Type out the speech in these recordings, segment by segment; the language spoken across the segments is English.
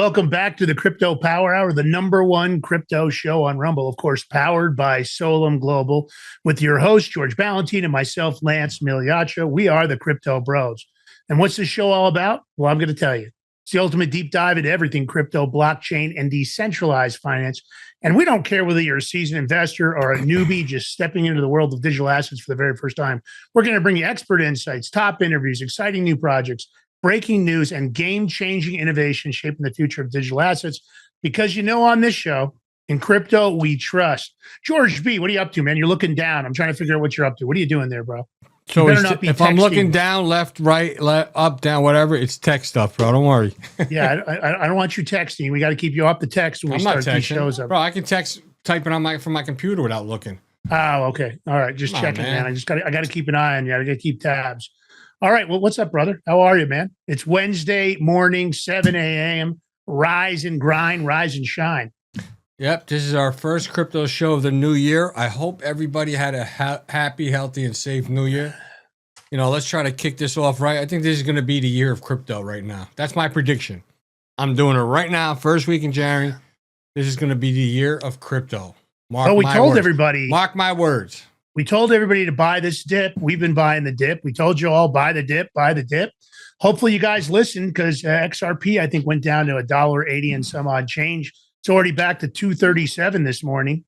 welcome back to the Crypto Power Hour, the #1 crypto show on Rumble, of course, powered by Solum Global, with your host, George Ballantyne, and myself, Lance Miliaccio. We are the Crypto Bros. And what's this show all about? Well, I'm going to tell you. It's the ultimate deep dive into everything crypto, blockchain, and decentralized finance. And we don't care whether you're a seasoned investor or a newbie just stepping into the world of digital assets for the very first time. We're going to bring you expert insights, top interviews, exciting new projects, breaking news, and game-changing innovation shaping the future of digital assets. Because on this show, in crypto, we trust. George B., what are you up to, man? You're looking down. I'm trying to figure out what you're up to. What are you doing there, bro? So if I'm looking down, left, right, up, down, whatever, it's tech stuff, bro. Don't worry. Yeah, I don't want you texting. We got to keep you off the text when we start these shows up. Bro, I can type it on from my computer without looking. Oh, okay. All right. Just checking, man. I got to keep an eye on you. I got to keep tabs. All right. Well, what's up, brother? How are you, man? It's Wednesday morning, 7 a.m. Rise and grind, rise and shine. Yep. This is our first crypto show of the new year. I hope everybody had a happy, healthy, and safe new year. Let's try to kick this off right. I think this is going to be the year of crypto right now. That's my prediction. I'm doing it right now. First week in January. This is going to be the year of crypto. We told everybody. Mark my words. We told everybody to buy this dip. We've been buying the dip. We told you all, buy the dip, buy the dip. Hopefully you guys listened, because XRP, I think, went down to $1.80 and some odd change. It's already back to 237 this morning.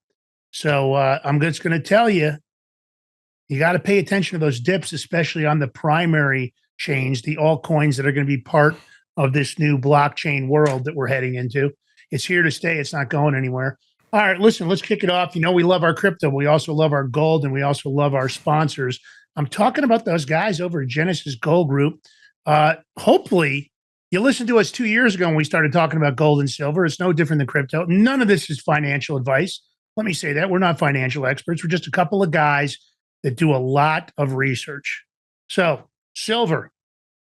So I'm just going to tell you, you got to pay attention to those dips, especially on the primary chains, the altcoins that are going to be part of this new blockchain world that we're heading into. It's here to stay. It's not going anywhere. All right, listen, let's kick it off. We love our crypto. We also love our gold, and we also love our sponsors. I'm talking about those guys over at Genesis Gold Group. Hopefully, you listened to us 2 years ago when we started talking about gold and silver. It's no different than crypto. None of this is financial advice. Let me say that. We're not financial experts. We're just a couple of guys that do a lot of research. So, silver.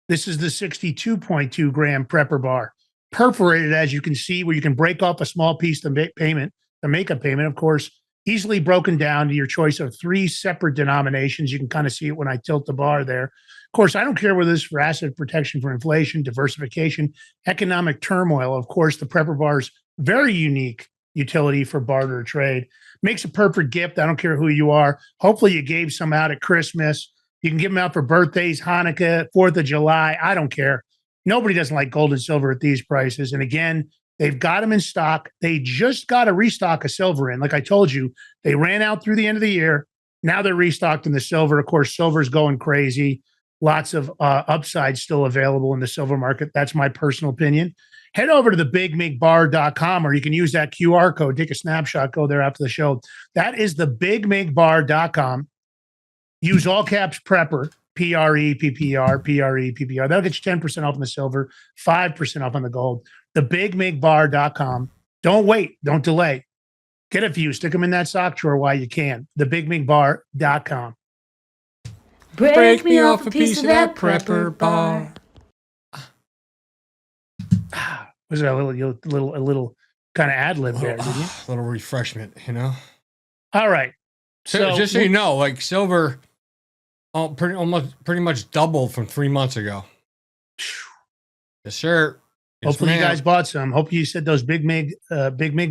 This is the 62.2 gram prepper bar. Perforated, as you can see, where you can break off a small piece to make a payment, of course, easily broken down to your choice of 3 separate denominations. You can kind of see it when I tilt the bar there. Of course, I don't care whether this is for asset protection, for inflation, diversification, economic turmoil. Of course, the prepper bar's very unique utility for barter trade. Makes a perfect gift. I don't care who you are. Hopefully you gave some out at Christmas. You can give them out for birthdays, Hanukkah, 4th of July. I don't care. Nobody doesn't like gold and silver at these prices. And again, they've got them in stock. They just got a restock of silver in. Like I told you, they ran out through the end of the year. Now they're restocked in the silver. Of course, silver's going crazy. Lots of upside still available in the silver market. That's my personal opinion. Head over to the bigmigbar.com, or you can use that QR code. Take a snapshot. Go there after the show. That is the bigmigbar.com. Use all caps prepper. PREPPR, PREPPR. That'll get you 10% off on the silver, 5% off on the gold. Thebigmigbar.com. Don't wait. Don't delay. Get a few. Stick them in that sock drawer while you can. Thebigmigbar.com. Break me off a piece of that prepper bar. Was it a little kind of ad lib there? Did you? A little refreshment, All right. So just so you know, like silver. Pretty much doubled from 3 months ago. Yes, sir. Hopefully you guys bought some. Hopefully you said those big mig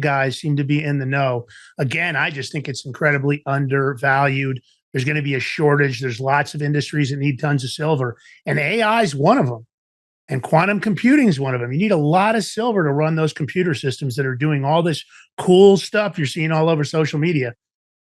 guys seem to be in the know. Again, I just think it's incredibly undervalued. There's going to be a shortage. There's lots of industries that need tons of silver, and AI is one of them, and quantum computing is one of them. You need a lot of silver to run those computer systems that are doing all this cool stuff you're seeing all over social media.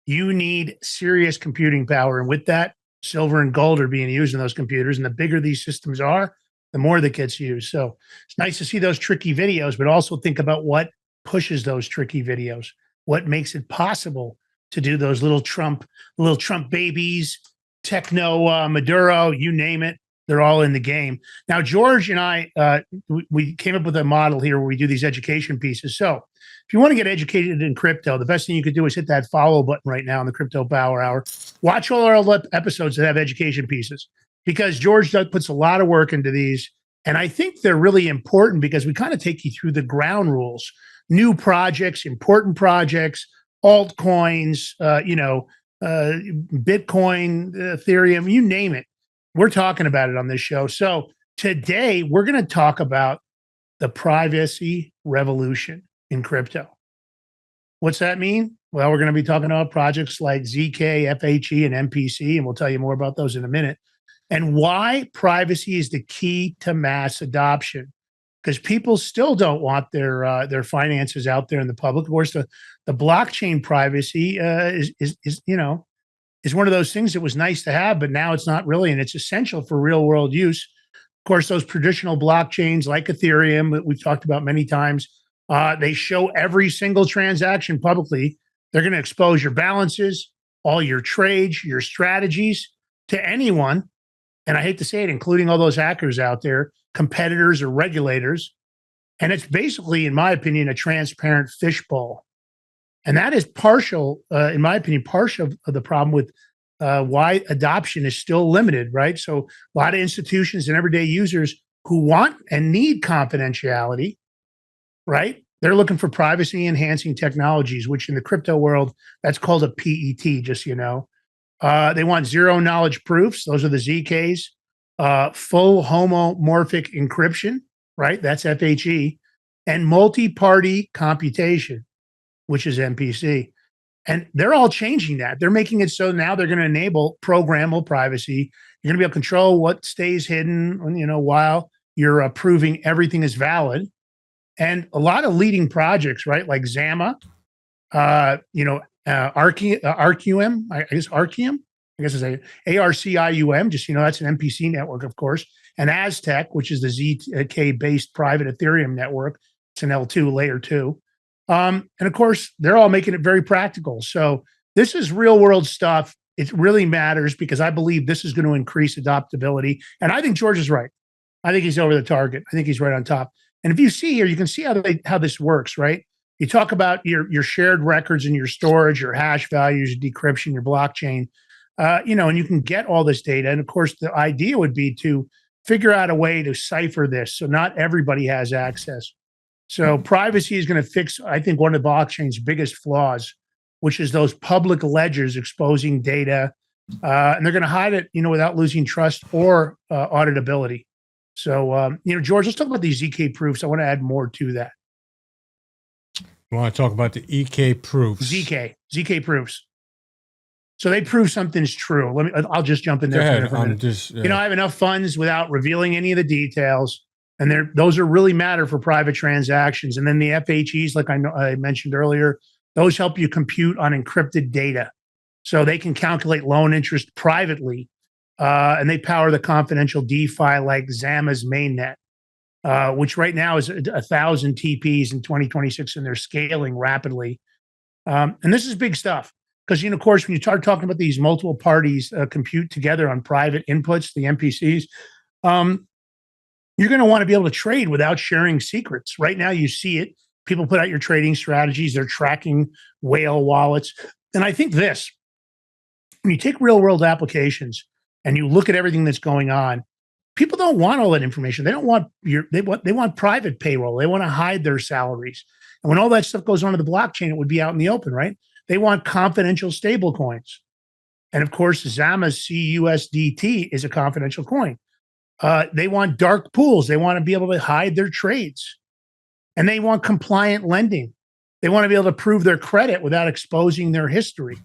You need serious computing power, and with that, silver and gold are being used in those computers, and the bigger these systems are, the more that gets used. So it's nice to see those tricky videos, but also think about what pushes those tricky videos, what makes it possible to do those little Trump babies, techno Maduro, you name it. They're all in the game. Now, George and I, we came up with a model here where we do these education pieces. So if you want to get educated in crypto, the best thing you could do is hit that follow button right now in the Crypto Power Hour. Watch all our episodes that have education pieces, because George puts a lot of work into these. And I think they're really important because we kind of take you through the ground rules, new projects, important projects, altcoins, Bitcoin, Ethereum, you name it. We're talking about it on this show. So today we're going to talk about the privacy revolution in crypto. What's that mean? Well, we're going to be talking about projects like ZK, FHE, and MPC, and we'll tell you more about those in a minute. And why privacy is the key to mass adoption, because people still don't want their finances out there in the public. Of course, the blockchain privacy is one of those things that was nice to have, but now it's not really, and it's essential for real world use. Of course, those traditional blockchains like Ethereum that we've talked about many times, they show every single transaction publicly. They're going to expose your balances, all your trades, your strategies to anyone. And I hate to say it, including all those hackers out there, competitors or regulators. And it's basically, in my opinion, a transparent fishbowl. And that is partial, in my opinion, partial of the problem with why adoption is still limited, right? So a lot of institutions and everyday users who want and need confidentiality, right? They're looking for privacy enhancing technologies, which in the crypto world, that's called a PET, just so you know. They want zero knowledge proofs. Those are the ZKs. Full homomorphic encryption, right? That's FHE. And multi-party computation, which is MPC. And they're all changing that. They're making it so now they're going to enable programmable privacy. You're going to be able to control what stays hidden, while you're proving everything is valid. And a lot of leading projects, right, like Zama, RQM, it's ARCIUM, just, that's an MPC network, of course, and Aztec, which is the ZK-based private Ethereum network. It's an L2, layer 2. And of course, they're all making it very practical. So this is real world stuff. It really matters because I believe this is going to increase adoptability. And I think George is right. I think he's over the target. I think he's right on top. And if you see here, you can see how this works, right? You talk about your shared records and your storage, your hash values, your decryption, your blockchain, and you can get all this data. And of course, the idea would be to figure out a way to cipher this so not everybody has access. So privacy is going to fix, I think, one of the blockchain's biggest flaws, which is those public ledgers exposing data, and they're going to hide it, without losing trust or auditability. So, George, let's talk about these ZK proofs. I want to add more to that. You want to talk about the EK proofs? ZK proofs. So they prove something's true. I'll just jump in there. Go ahead. I have enough funds without revealing any of the details. And those are really matter for private transactions. And then the FHEs, like I mentioned earlier, those help you compute on encrypted data. So they can calculate loan interest privately. And they power the confidential DeFi like Zama's mainnet, which right now is 1,000 TPs in 2026, and they're scaling rapidly. And this is big stuff because, of course, when you start talking about these multiple parties compute together on private inputs, the MPCs, you're going to want to be able to trade without sharing secrets. Right now, you see it. People put out your trading strategies. They're tracking whale wallets. And I think this, when you take real world applications and you look at everything that's going on, people don't want all that information. They don't want they want private payroll. They want to hide their salaries. And when all that stuff goes onto the blockchain, it would be out in the open, right? They want confidential stable coins. And of course, Zama's CUSDT is a confidential coin. They want dark pools. They want to be able to hide their trades. And they want compliant lending. They want to be able to prove their credit without exposing their history.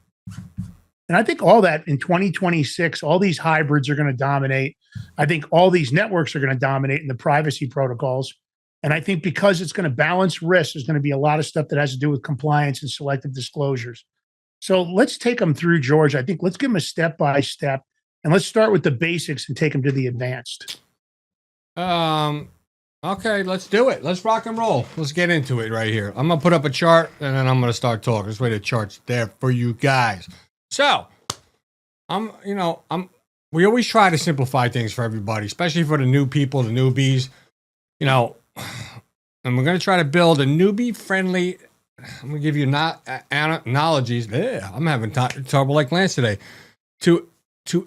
And I think all that in 2026, all these hybrids are going to dominate. I think all these networks are going to dominate in the privacy protocols. And I think because it's going to balance risk, there's going to be a lot of stuff that has to do with compliance and selective disclosures. So let's take them through, George. I think let's give them a step by step. And let's start with the basics and take them to the advanced. Okay, let's do it. Let's rock and roll. Let's get into it right here. I'm going to put up a chart and then I'm going to start talking. This way the chart's there for you guys. So, we always try to simplify things for everybody, especially for the new people, the newbies, and we're going to try to build a newbie friendly. I'm going to give you analogies. Yeah, I'm having trouble like Lance today to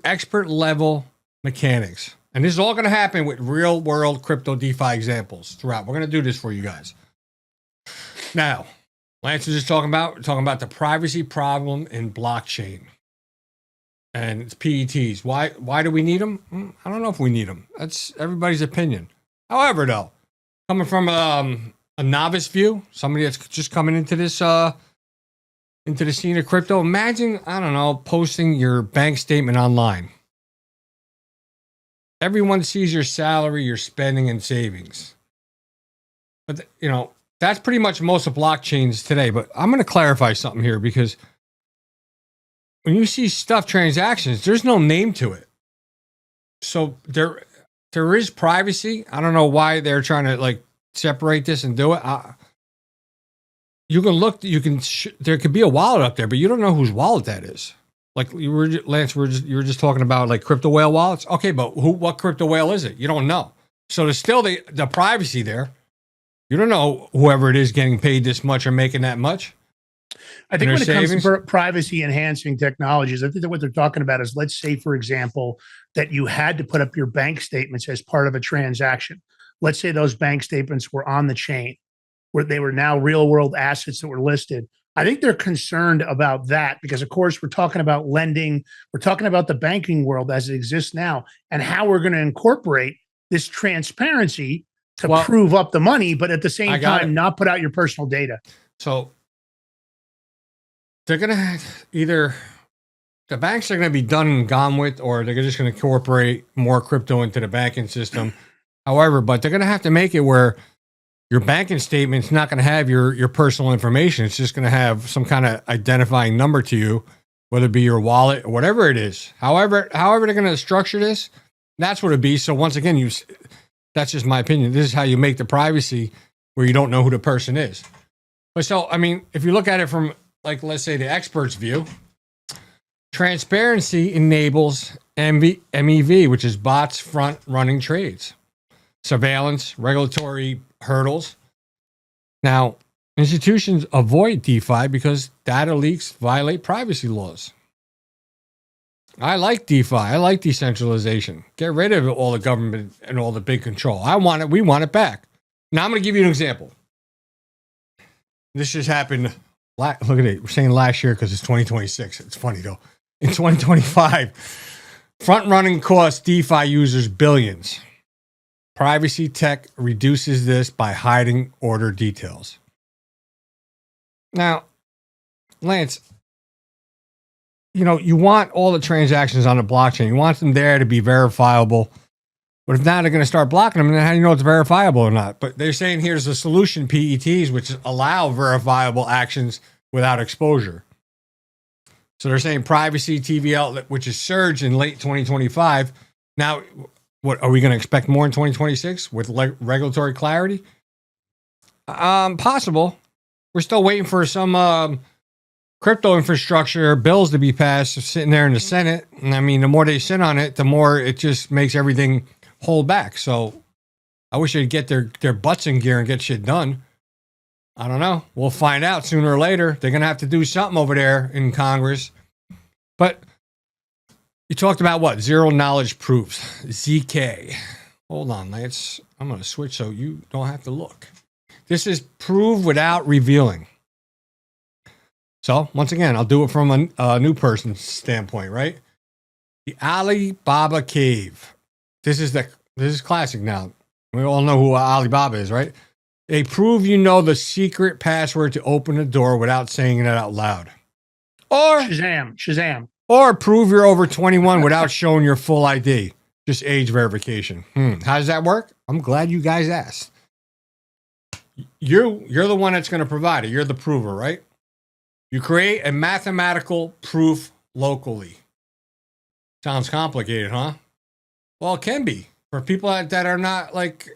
expert level mechanics. And this is all going to happen with real world crypto DeFi examples throughout. We're going to do this for you guys. Now, Lance was just talking about the privacy problem in blockchain and it's PETs. Why do we need them? I don't know if we need them. That's everybody's opinion. However, though, coming from a novice view, somebody that's just coming into this into the scene of crypto. Imagine, I don't know, posting your bank statement online. Everyone sees your salary, your spending, and savings. But that's pretty much most of blockchains today. But I'm going to clarify something here, because when you see stuff transactions, there's no name to it. So there is privacy. I don't know why they're trying to like separate this and do it. You can look. There could be a wallet up there, but you don't know whose wallet that is. Like Lance, you were just talking about like crypto whale wallets. Okay, but what crypto whale is it? You don't know. So there's still the privacy there. You don't know whoever it is getting paid this much or making that much. I think when it comes to privacy enhancing technologies, I think that what they're talking about is, let's say, for example, that you had to put up your bank statements as part of a transaction. Let's say those bank statements were on the chain, where they were now real world assets that were listed. I think they're concerned about that because, of course, we're talking about lending. We're talking about the banking world as it exists now and how we're going to incorporate this transparency to prove up the money, but at the same time, not put out your personal data. So they're going to either, the banks are going to be done and gone with, or they're just going to incorporate more crypto into the banking system. However, but they're going to have to make it where your banking statement's not going to have your personal information. It's just going to have some kind of identifying number to you, whether it be your wallet or whatever it is. However they're going to structure this, that's what it'd be. So once again, that's just my opinion. This is how you make the privacy where you don't know who the person is. But so, I mean, if you look at it from, like, let's say the expert's view, transparency enables MEV, which is bots front running trades, surveillance, regulatory hurdles. Now, institutions avoid DeFi because data leaks violate privacy laws. I like DeFi. I like decentralization. Get rid of all the government and all the big control. We want it back. Now, I'm going to give you an example. This just happened. Look at it. We're saying last year because it's 2026. It's funny, though. In 2025, front-running costs DeFi users billions. Privacy tech reduces this by hiding order details. Now, Lance, you want all the transactions on the blockchain. You want them there to be verifiable. But if now they're going to start blocking them, then how do you know it's verifiable or not? But they're saying here's a solution, PETs, which allow verifiable actions without exposure. So they're saying privacy TVL, which is surged in late 2025. Now, what are we going to expect more in 2026 with regulatory clarity? Possible. We're still waiting for some crypto infrastructure bills to be passed, sitting there in the Senate. And I mean, the more they sit on it, the more it just makes everything hold back. So I wish they'd get their butts in gear and get shit done. I don't know. We'll find out sooner or later. They're going to have to do something over there in Congress. But you talked about what? Zero knowledge proofs. ZK. Hold on, Lance. I'm going to switch so you don't have to look. This is prove without revealing. So, once again, I'll do it from a new person's standpoint, right? The Alibaba Cave. This is classic now. We all know who Alibaba is, right? They prove you know the secret password to open the door without saying it out loud. Or Shazam. Or prove you're over 21 without showing your full ID. Just age verification. How does that work? I'm glad you guys asked. You're the one that's going to provide it. You're the prover, right? You create a mathematical proof locally. Sounds complicated, huh? Well, it can be. For people that are not like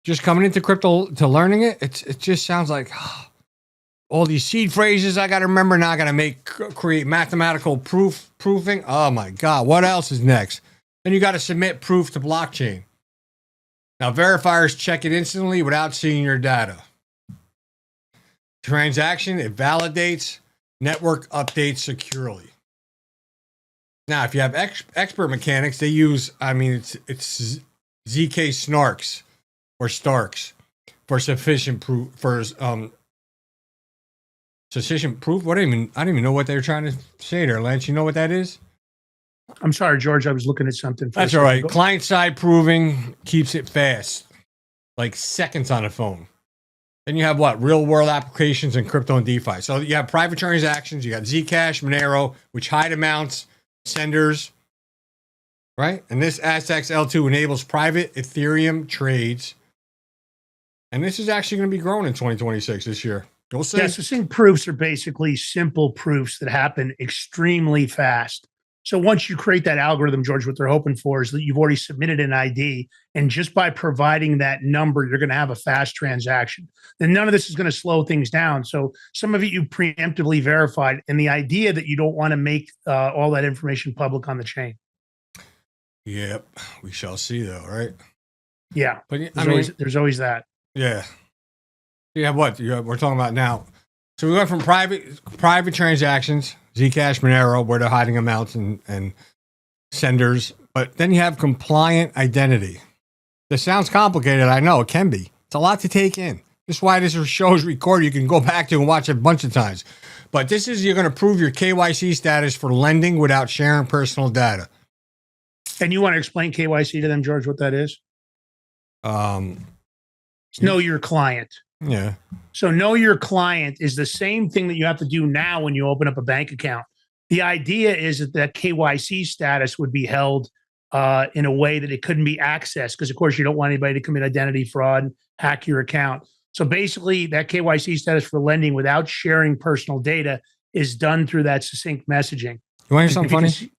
just coming into crypto to learning it, it just sounds like all these seed phrases I got to remember. Now I got to create mathematical proofing. Oh my God. What else is next? Then you got to submit proof to blockchain. Now verifiers check it instantly without seeing your data. Transaction, it validates, network updates securely. Now, if you have expert mechanics, they use, it's ZK snarks or starks for sufficient proof, sufficient proof. I don't even know what they're trying to say there, Lance. You know what that is? I'm sorry, George. I was looking at something. That's all right. Client side proving keeps it fast. like seconds on a phone. Then you have what? Real world applications in crypto and DeFi. So you have private transactions, you got Zcash, Monero, which hide amounts, senders, right? And this Aztecs L2 enables private Ethereum trades. And this is actually going to be growing in 2026 this year. You'll see. Yeah, so sync proofs are basically simple proofs that happen extremely fast. So once you create that algorithm, George, what they're hoping for is that you've already submitted an ID, and just by providing that number, you're going to have a fast transaction. Then none of this is going to slow things down. So some of it you preemptively verified, and the idea that you don't want to make all that information public on the chain. Yep, we shall see though, right? Yeah, but there's always that. Yeah. You have what? We're talking about now. So we went from private transactions, Zcash, Monero, where they're hiding amounts and senders. But then you have compliant identity. This sounds complicated. I know it can be. It's a lot to take in. This is why this show is recorded. You can go back to and watch it a bunch of times. But this is, you're going to prove your KYC status for lending without sharing personal data. And you want to explain KYC to them, George, what that is? Know your client. Yeah. So know your client is the same thing that you have to do now when you open up a bank account. The idea is that KYC status would be held in a way that it couldn't be accessed, because of course you don't want anybody to commit identity fraud, hack your account. So basically that KYC status for lending without sharing personal data is done through that succinct messaging. You want to hear something funny?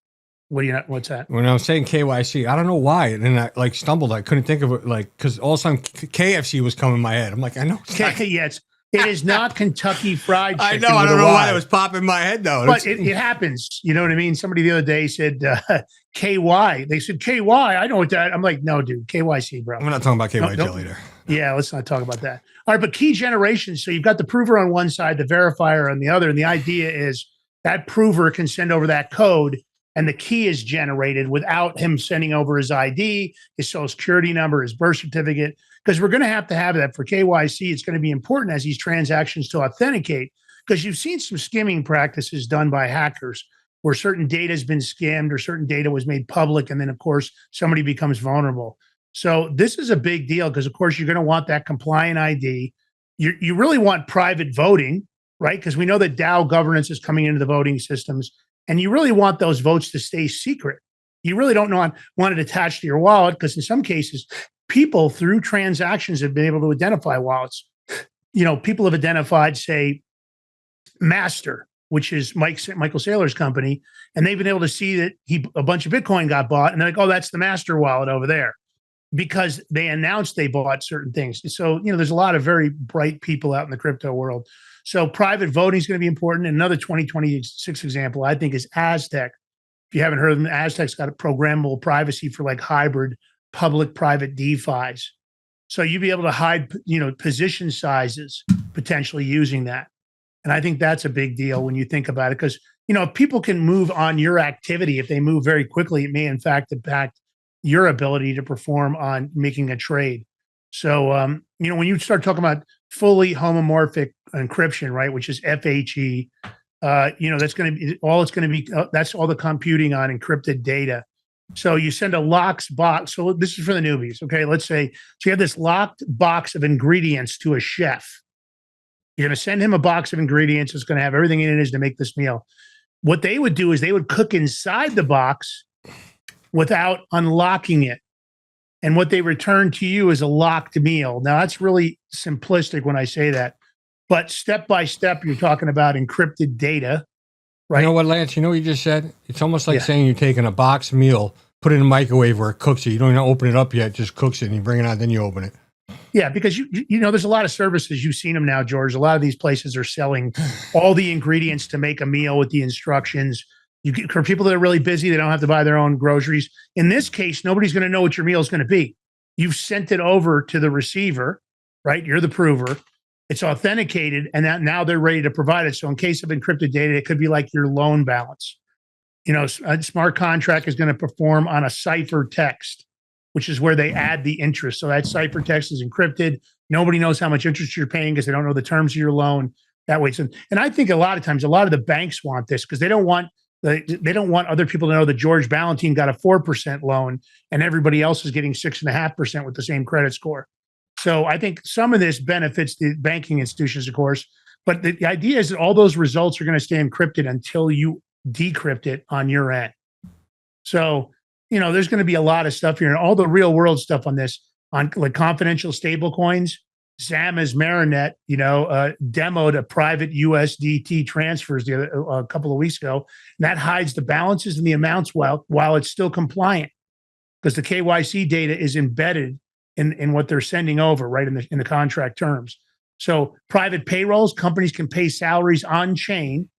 What's that? When I was saying KYC, I don't know why. And then I stumbled. I couldn't think of it, because all of a sudden KFC was coming in my head. I'm like, I know. Yes. It is not Kentucky Fried Chicken. I know. I don't know why it was popping in my head, though. But it happens. You know what I mean? Somebody the other day said KY. They said KY. I know what that. I'm like, no, dude, KYC, bro. I'm not talking about KYC later. Yeah, let's not talk about that. All right, but key generation. So you've got the prover on one side, the verifier on the other. And the idea is that prover can send over that code, and the key is generated without him sending over his ID, his social security number, his birth certificate, because we're going to have that for KYC. It's going to be important as these transactions to authenticate, because you've seen some skimming practices done by hackers where certain data has been skimmed or certain data was made public, and then, of course, somebody becomes vulnerable. So this is a big deal because, of course, you're going to want that compliant ID. You really want private voting, right? Because we know that DAO governance is coming into the voting systems. And you really want those votes to stay secret. You really don't want it attached to your wallet, because in some cases, people through transactions have been able to identify wallets. You know, people have identified, say, Master, which is Michael Saylor's company, and they've been able to see that a bunch of Bitcoin got bought, and they're like, oh, that's the Master wallet over there, because they announced they bought certain things. So, there's a lot of very bright people out in the crypto world. So private voting is going to be important. Another 2026 example, I think, is Aztec. If you haven't heard of them, Aztec's got a programmable privacy for like hybrid public-private DeFis. So you'd be able to hide, position sizes potentially using that. And I think that's a big deal when you think about it, because, if people can move on your activity, if they move very quickly, it may in fact impact your ability to perform on making a trade. So, when you start talking about fully homomorphic encryption, right, which is FHE, that's going to be all it's going to be. That's all the computing on encrypted data. So you send a locked box. So this is for the newbies. Okay. Let's say, so you have this locked box of ingredients to a chef. You're going to send him a box of ingredients. It's going to have everything in it is to make this meal. What they would do is they would cook inside the box without unlocking it. And what they return to you is a locked meal. Now, that's really simplistic when I say that. But step by step, you're talking about encrypted data, right? You know what, Lance? You know what you just said? It's almost like saying you're taking a box meal, put it in a microwave where it cooks it. You don't even open it up yet, it just cooks it, and you bring it out, then you open it. Yeah, because there's a lot of services. You've seen them now, George. A lot of these places are selling all the ingredients to make a meal with the instructions. For people that are really busy, they don't have to buy their own groceries. In this case, nobody's going to know what your meal is going to be. You've sent it over to the receiver, right? You're the prover. It's authenticated, and now they're ready to provide it. So in case of encrypted data, it could be like your loan balance. A smart contract is going to perform on a cipher text, which is where they add the interest. So that cipher text is encrypted. Nobody knows how much interest you're paying because they don't know the terms of your loan. That way, and I think a lot of times, a lot of the banks want this because they don't want other people to know that George Ballantine got a 4% loan and everybody else is getting 6.5% with the same credit score. So I think some of this benefits the banking institutions, of course, but the idea is that all those results are going to stay encrypted until you decrypt it on your end. So, there's going to be a lot of stuff here and all the real world stuff on this, on like confidential stable coins. Zama's Marinette, demoed a private USDT transfers a couple of weeks ago. And that hides the balances and the amounts while it's still compliant, because the KYC data is embedded in what they're sending over, right, in the contract terms. So private payrolls, companies can pay salaries on chain,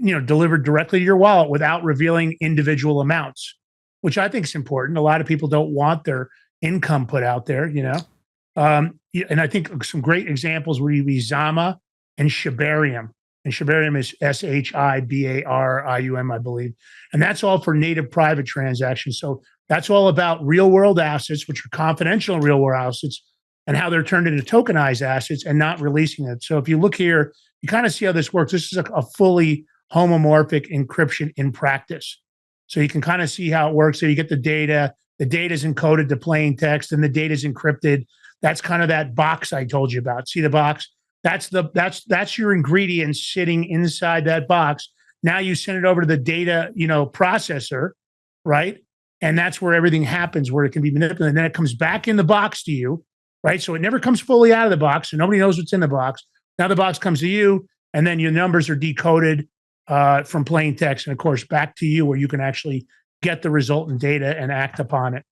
delivered directly to your wallet without revealing individual amounts, which I think is important. A lot of people don't want their income put out there, and I think some great examples would be Zama and Shibarium. And Shibarium is Shibarium, I believe. And that's all for native private transactions. So that's all about real world assets, which are confidential real world assets, and how they're turned into tokenized assets and not releasing it. So if you look here, you kind of see how this works. This is a fully homomorphic encryption in practice. So you can kind of see how it works. So you get the data is encoded to plain text, and the data is encrypted. That's kind of that box I told you about. See the box? That's your ingredients sitting inside that box. Now you send it over to the data, processor, right? And that's where everything happens, where it can be manipulated. And then it comes back in the box to you, right? So it never comes fully out of the box, so nobody knows what's in the box. Now the box comes to you, and then your numbers are decoded from plain text, and of course back to you, where you can actually get the resultant data and act upon it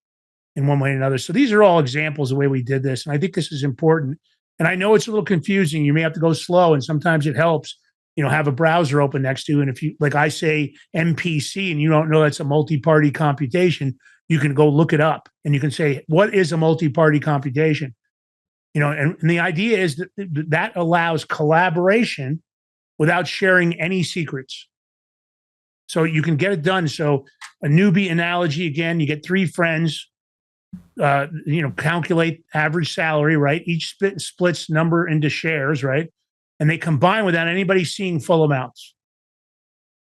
in one way or another. So these are all examples of the way we did this, and I think this is important. And I know it's a little confusing. You may have to go slow, and sometimes it helps, have a browser open next to you. And if you, like I say, MPC, and you don't know that's a multi-party computation, you can go look it up, and you can say, what is a multi-party computation? And the idea is that allows collaboration without sharing any secrets. So you can get it done. So a newbie analogy, again, you get three friends, calculate average salary, right? Each splits number into shares, right? And they combine without anybody seeing full amounts.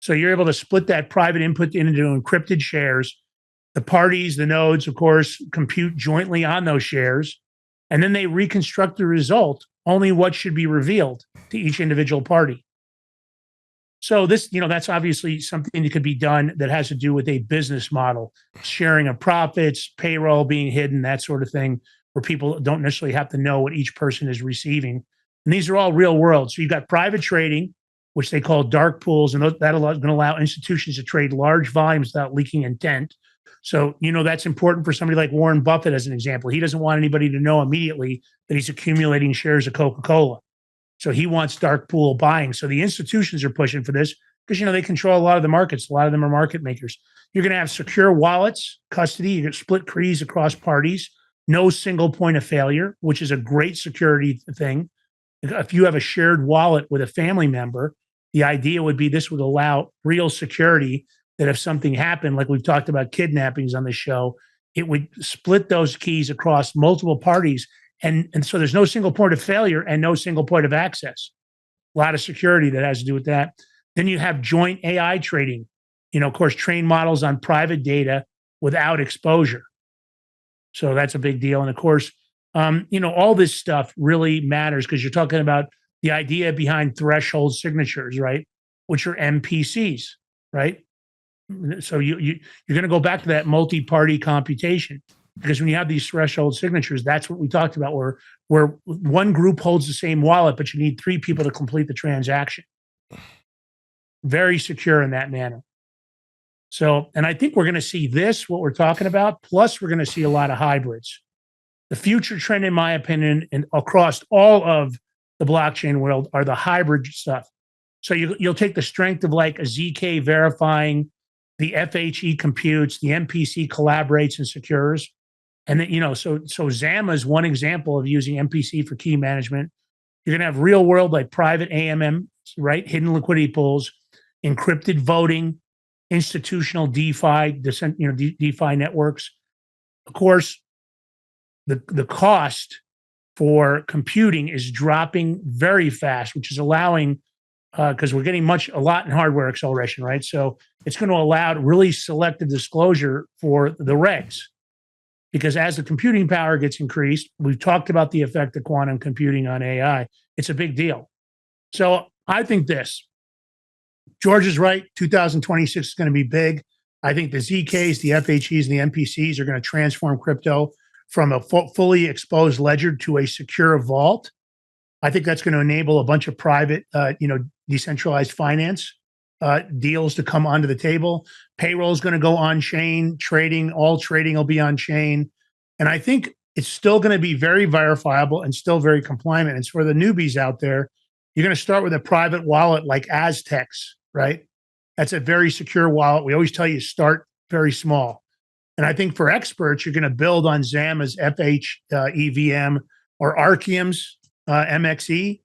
So you're able to split that private input into encrypted shares. The parties, the nodes, of course, compute jointly on those shares. And then they reconstruct the result, only what should be revealed to each individual party. So this, that's obviously something that could be done that has to do with a business model, sharing of profits, payroll being hidden, that sort of thing, where people don't necessarily have to know what each person is receiving. And these are all real world. So you've got private trading, which they call dark pools, and that is going to allow institutions to trade large volumes without leaking intent. So, that's important for somebody like Warren Buffett, as an example. He doesn't want anybody to know immediately that he's accumulating shares of Coca-Cola. So he wants dark pool buying. So the institutions are pushing for this because, they control a lot of the markets. A lot of them are market makers. You're going to have secure wallets, custody, you get split keys across parties, no single point of failure, which is a great security thing. If you have a shared wallet with a family member, the idea would be this would allow real security, that if something happened, like we've talked about kidnappings on the show, it would split those keys across multiple parties. And so there's no single point of failure and no single point of access. A lot of security that has to do with that. Then you have joint AI trading, of course, train models on private data without exposure. So that's a big deal. And of course, all this stuff really matters because you're talking about the idea behind threshold signatures, right? Which are MPCs, right? So you're going to go back to that multi-party computation. Because when you have these threshold signatures, that's what we talked about, where one group holds the same wallet, but you need three people to complete the transaction. Very secure in that manner. So, and I think we're going to see this, what we're talking about, plus we're going to see a lot of hybrids. The future trend, in my opinion, and across all of the blockchain world, are the hybrid stuff. So you'll take the strength of like a ZK verifying, the FHE computes, the MPC collaborates and secures. And then, so Zama is one example of using MPC for key management. You're going to have real world like private AMM, right? Hidden liquidity pools, encrypted voting, institutional DeFi, DeFi networks. Of course, the cost for computing is dropping very fast, which is allowing, because we're getting a lot in hardware acceleration, right? So it's going to allow really selective disclosure for the regs. because as the computing power gets increased, we've talked about the effect of quantum computing on AI. It's a big deal. So I think this, George is right. 2026 is going to be big. I think the ZKs, the FHEs, and the MPCs are going to transform crypto from a fully exposed ledger to a secure vault. I think that's going to enable a bunch of private, decentralized finance deals to come onto the table. Payroll is going to go on chain. All trading will be on chain. And I think it's still going to be very verifiable and still very compliant. And for the newbies out there, you're going to start with a private wallet like Aztecs, right? That's a very secure wallet. We always tell you start very small. And I think for experts, you're going to build on Zama's EVM or Archium's MXE.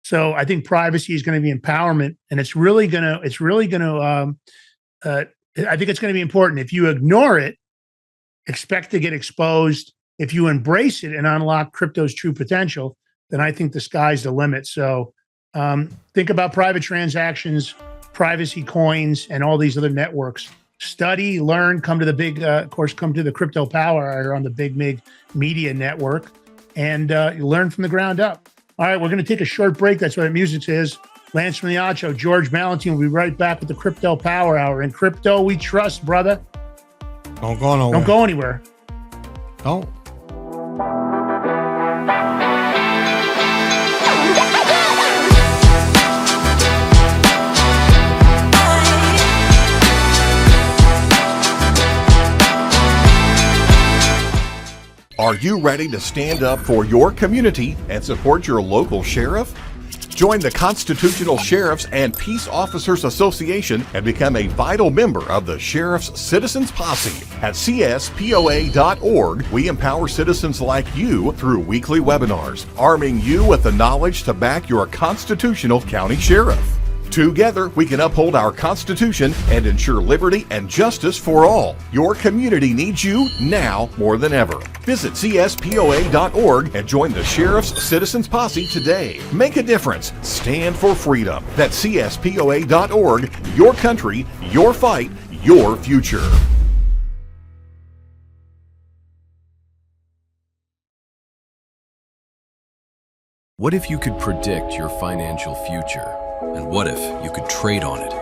So I think privacy is going to be empowerment, and I think it's going to be important. If you ignore it, expect to get exposed. If you embrace it and unlock crypto's true potential, then I think the sky's the limit. So think about private transactions, privacy coins, and all these other networks. Study, learn, come to the big, come to the Crypto Power Hour on the Big Mig Media Network, and learn from the ground up. All right, we're going to take a short break. That's what the music is. Lance from the Ocho, George Valentine will be right back with the Crypto Power Hour. In crypto, we trust, brother. Don't go nowhere. Don't go anywhere. Don't. Are you ready to stand up for your community and support your local sheriff? Join the Constitutional Sheriffs and Peace Officers Association and become a vital member of the Sheriff's Citizens Posse. At CSPOA.org, we empower citizens like you through weekly webinars, arming you with the knowledge to back your constitutional county sheriff. Together, we can uphold our Constitution and ensure liberty and justice for all. Your community needs you now more than ever. Visit CSPOA.org and join the Sheriff's Citizens Posse today. Make a difference. Stand for freedom. That's CSPOA.org. Your country, your fight, your future. What if you could predict your financial future? And what if you could trade on it?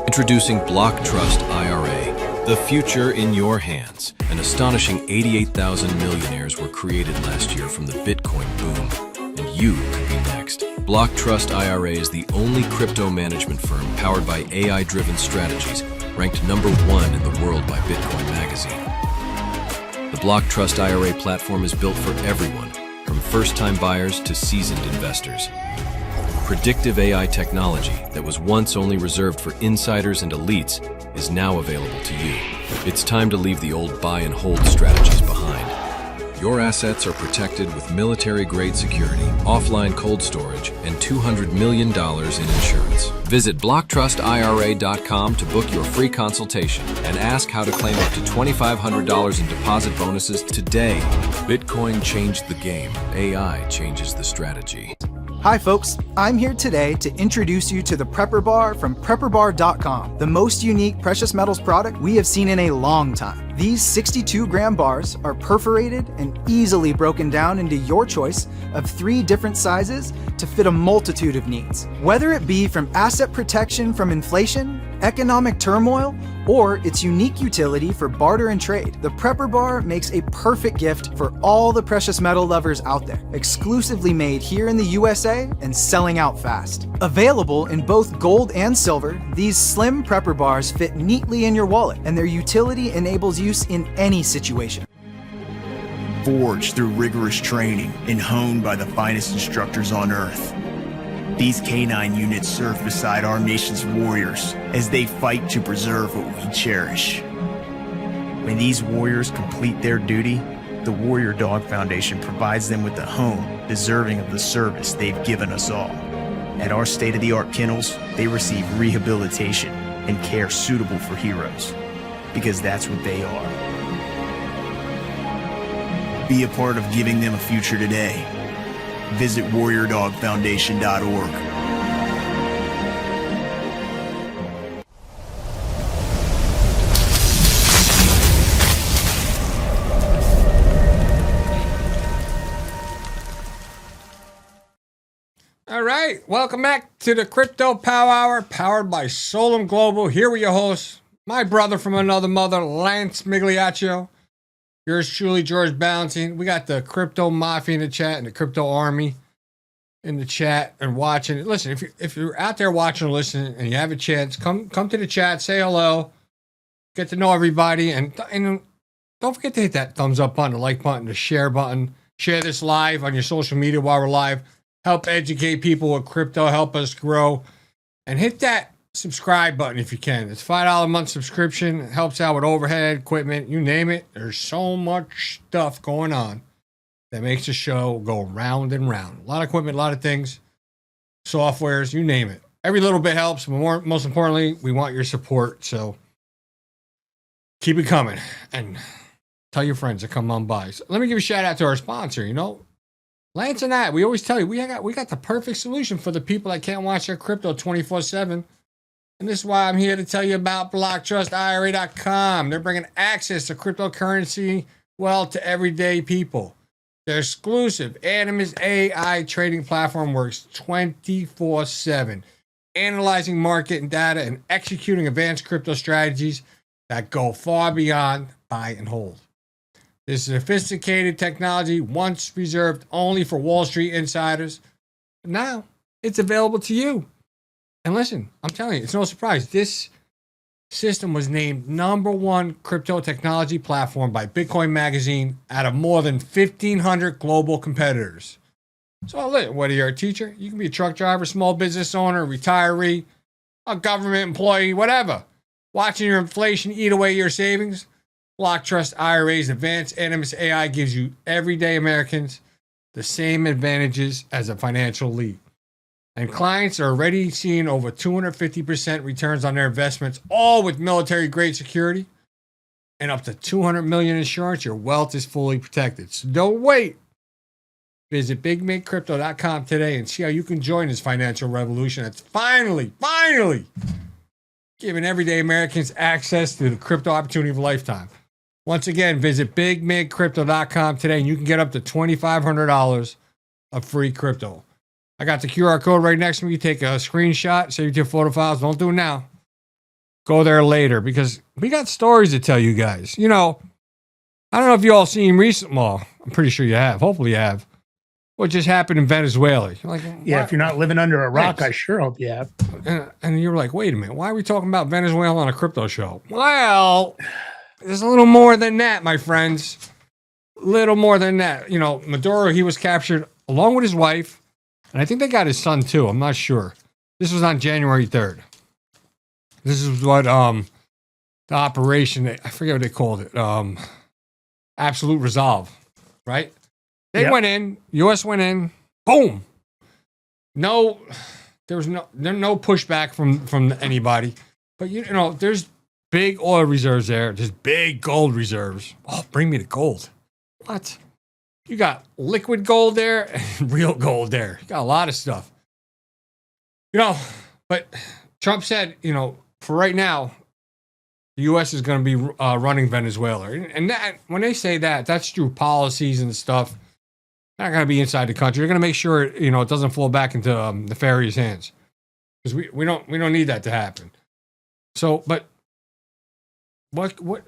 Introducing Block Trust IRA, the future in your hands. An astonishing 88,000 millionaires were created last year from the Bitcoin boom, and you could be next. Block Trust IRA is the only crypto management firm powered by AI-driven strategies, ranked #1 in the world by Bitcoin Magazine. The Block Trust IRA platform is built for everyone, from first-time buyers to seasoned investors. Predictive AI technology that was once only reserved for insiders and elites is now available to you. It's time to leave the old buy and hold strategies behind. Your assets are protected with military-grade security, offline cold storage, and $200 million in insurance. Visit BlockTrustIRA.com to book your free consultation and ask how to claim up to $2,500 in deposit bonuses today. Bitcoin changed the game. AI changes the strategy. Hi folks, I'm here today to introduce you to the Prepper Bar from PrepperBar.com, the most unique precious metals product we have seen in a long time. These 62-gram bars are perforated and easily broken down into your choice of 3 different sizes to fit a multitude of needs. Whether it be from asset protection from inflation, economic turmoil, or its unique utility for barter and trade, the Prepper Bar makes a perfect gift for all the precious metal lovers out there. Exclusively made here in the USA and selling out fast. Available in both gold and silver, these slim Prepper Bars fit neatly in your wallet, and their utility enables use in any situation. Forged through rigorous training and honed by the finest instructors on Earth, these K9 units serve beside our nation's warriors as they fight to preserve what we cherish. When these warriors complete their duty, the Warrior Dog Foundation provides them with a home deserving of the service they've given us all. At our state-of-the-art kennels, they receive rehabilitation and care suitable for heroes, because that's what they are. Be a part of giving them a future today. Visit WarriorDogFoundation.org. All right. Welcome back to the Crypto Power Hour, powered by Solum Global. Here with your host, my brother from another mother, Lance Migliaccio. Yours truly, George Balancing. We got the Crypto Mafia in the chat and the Crypto Army in the chat and watching. Listen, if you're out there watching or listening and you have a chance, come to the chat, say hello, get to know everybody, and don't forget to hit that thumbs up button, the like button, the share button. Share this live on your social media while we're live. Help educate people with crypto, help us grow, and hit that subscribe button if you can. It's $5 a month subscription. It helps out with overhead, equipment, you name it. There's so much stuff going on that makes the show go round and round. A lot of equipment, a lot of things, softwares, you name it. Every little bit helps, but most importantly, we want your support. So keep it coming and tell your friends to come on by. So let me give a shout out to our sponsor. Lance and I, we always tell you, we got the perfect solution for the people that can't watch their crypto 24/7. And this is why I'm here to tell you about BlockTrustIRA.com. They're bringing access to cryptocurrency to everyday people. Their exclusive Animus AI trading platform works 24/7, analyzing market and data and executing advanced crypto strategies that go far beyond buy and hold. This sophisticated technology, once reserved only for Wall Street insiders, now it's available to you. And listen, I'm telling you, it's no surprise. This system was named #1 crypto technology platform by Bitcoin Magazine out of more than 1,500 global competitors. So whether you're a teacher, you can be a truck driver, small business owner, retiree, a government employee, whatever. Watching your inflation eat away your savings, BlockTrust IRA's advanced Animus AI gives you everyday Americans the same advantages as a financial elite. And clients are already seeing over 250% returns on their investments, all with military-grade security and up to $200 million insurance. Your wealth is fully protected. So don't wait. Visit BigMakeCrypto.com today and see how you can join this financial revolution that's finally giving everyday Americans access to the crypto opportunity of a lifetime. Once again, visit BigMakeCrypto.com today and you can get up to $2,500 of free crypto. I got the QR code right next to me. You take a screenshot, save it to your photo files. Don't do it now. Go there later because we got stories to tell you guys. I don't know if you all seen recent. Well, I'm pretty sure you have. Hopefully you have. What just happened in Venezuela? You're like, yeah, if you're not living under a rock, I sure hope you have. And you're like, wait a minute. Why are we talking about Venezuela on a crypto show? Well, there's a little more than that, my friends. Little more than that. Maduro, he was captured along with his wife. And I think they got his son too. I'm not sure. This was on January 3rd. This is what the operation, I forget what they called it. Absolute Resolve, right? They went in, US went in, boom. There was no pushback from anybody. But there's big oil reserves there. There's big gold reserves. Oh, bring me the gold. What? You got liquid gold there and real gold there. You got a lot of stuff. But Trump said, for right now, the U.S. is going to be running Venezuela. And that, when they say that, that's through policies and stuff. They're not going to be inside the country. They're going to make sure, it doesn't fall back into nefarious hands. Because we don't need that to happen. So, but what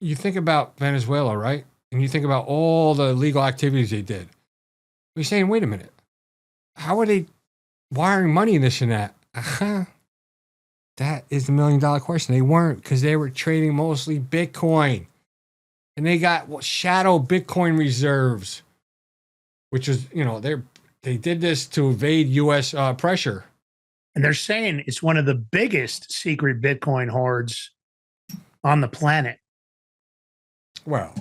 you think about Venezuela, right? And you think about all the illegal activities they did. You're saying, wait a minute. How are they wiring money in this and that? That is the $1 million question. They weren't, because they were trading mostly Bitcoin. And they got shadow Bitcoin reserves, which is, they did this to evade U.S. pressure. And they're saying it's one of the biggest secret Bitcoin hoards on the planet. Well,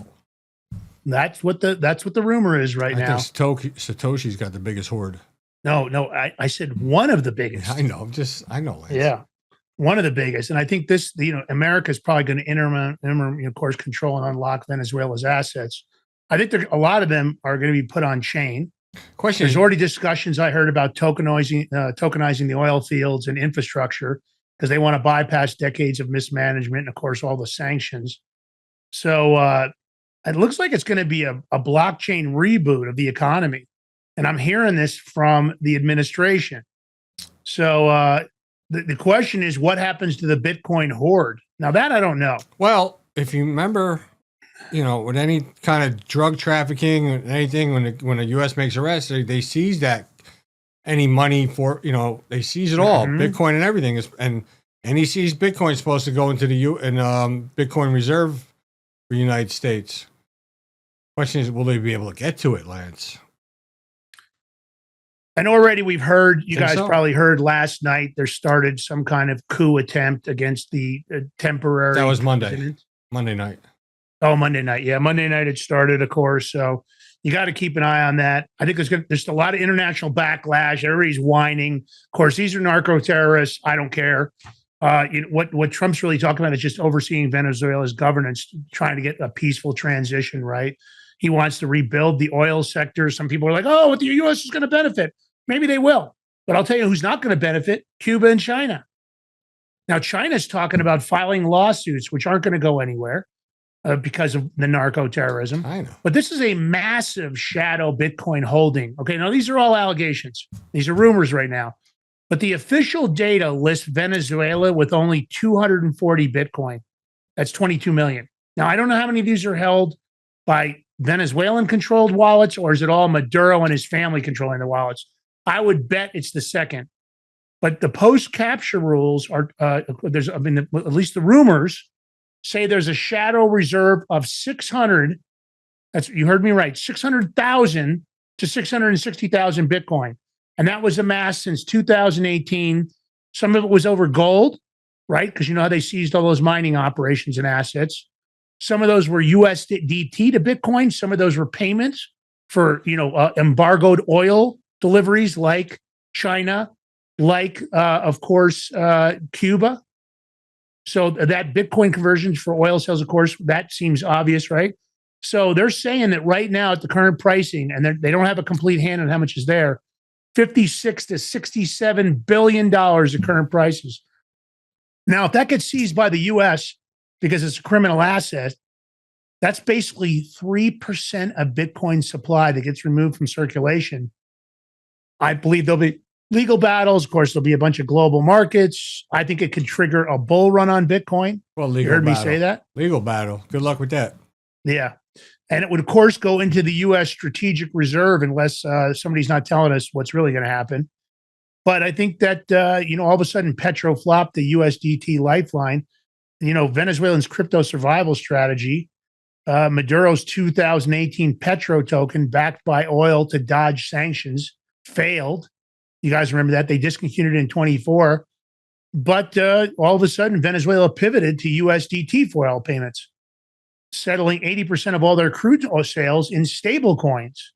that's what the rumor is right now. I think Satoshi's got the biggest hoard. No, I said one of the biggest. I know, Lance. Yeah, one of the biggest. And I think this, America's probably going to of course, control and unlock Venezuela's assets. I think a lot of them are going to be put on chain. There's already discussions I heard about tokenizing the oil fields and infrastructure because they want to bypass decades of mismanagement and, of course, all the sanctions. So it looks like it's going to be a blockchain reboot of the economy. And I'm hearing this from the administration. So the question is, what happens to the Bitcoin hoard? Now that I don't know. Well, if you remember, with any kind of drug trafficking or anything, when the U.S. makes arrests, they seize that any money for, they seize it all, Bitcoin and everything. And any seized Bitcoin is supposed to go into the Bitcoin reserve for the United States. Question is, will they be able to get to it, Lance? And already we've heard, you Think guys so? probably heard last night, there started some kind of coup attempt against the temporary. That was Monday. president. Monday night. Oh, Monday night. Yeah, Monday night it started, of course. So you got to keep an eye on that. I think there's a lot of international backlash. Everybody's whining. Of course, these are narco terrorists. I don't care. What Trump's really talking about is just overseeing Venezuela's governance, trying to get a peaceful transition, right? He wants to rebuild the oil sector. Some people are like, oh, what the U.S. is going to benefit. Maybe they will. But I'll tell you who's not going to benefit, Cuba and China. Now, China's talking about filing lawsuits, which aren't going to go anywhere because of the narco terrorism. I know. But this is a massive shadow Bitcoin holding. Okay, now these are all allegations. These are rumors right now. But the official data lists Venezuela with only 240 Bitcoin. That's 22 million. Now, I don't know how many of these are held by Venezuelan-controlled wallets, or is it all Maduro and his family controlling the wallets? I would bet it's the second. But the post-capture rules are, at least the rumors say there's a shadow reserve of 600, you heard me right, 600,000 to 660,000 Bitcoin. And that was amassed since 2018. Some of it was over gold, right? Because you know how they seized all those mining operations and assets. Some of those were USDT to Bitcoin. Some of those were payments for, embargoed oil deliveries like China, like, of course, Cuba. So that Bitcoin conversions for oil sales, of course, that seems obvious, right? So they're saying that right now at the current pricing, and they don't have a complete hand on how much is there, $56 to $67 billion at current prices. Now, if that gets seized by the U.S. because it's a criminal asset, that's basically 3% of Bitcoin supply that gets removed from circulation. I believe there'll be legal battles. Of course, there'll be a bunch of global markets. I think it could trigger a bull run on Bitcoin. Well, legal You heard battle. me say that? Legal battle. Good luck with that. Yeah. And it would, of course, go into the U.S. strategic reserve unless somebody's not telling us what's really going to happen. But I think that, all of a sudden, Petro flopped the USDT lifeline. Venezuelan's crypto survival strategy, Maduro's 2018 Petro token backed by oil to dodge sanctions failed. You guys remember that? They discontinued it in 24. But all of a sudden, Venezuela pivoted to USDT for oil payments, settling 80% of all their crude oil sales in stable coins.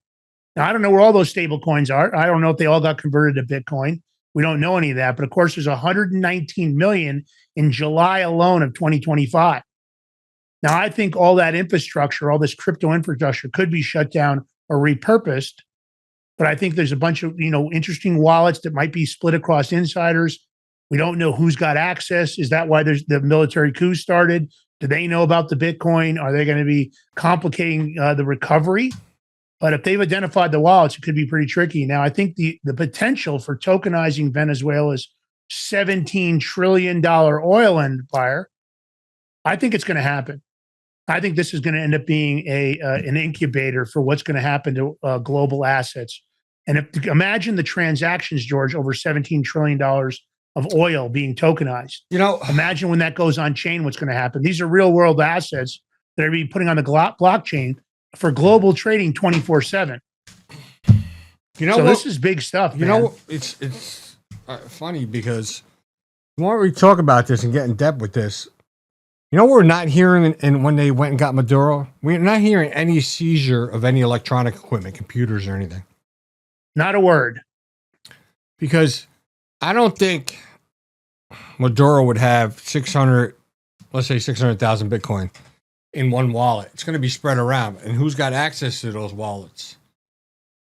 Now, I don't know where all those stable coins are. I don't know if they all got converted to Bitcoin. We don't know any of that. But of course, there's 119 million in July alone of 2025. Now, I think all that infrastructure, all this crypto infrastructure could be shut down or repurposed. But I think there's a bunch of, interesting wallets that might be split across insiders. We don't know who's got access. Is that why there's the military coup started? Do they know about the Bitcoin? Are they going to be complicating the recovery? But if they've identified the wallets, it could be pretty tricky. Now, I think the potential for tokenizing Venezuela's $17 trillion oil empire, I think it's going to happen. I think this is going to end up being an incubator for what's going to happen to global assets. And imagine the transactions, George, over $17 trillion of oil being tokenized. Imagine when that goes on chain, what's going to happen. These are real world assets that are being putting on the blockchain for global trading 24/7. This is big stuff. It's funny because the more we talk about this and get in depth with this, we're not hearing, and when they went and got Maduro, we're not hearing any seizure of any electronic equipment, computers or anything. Not a word. Because I don't think Maduro would have 600, let's say 600,000 Bitcoin in one wallet. It's going to be spread around. And who's got access to those wallets?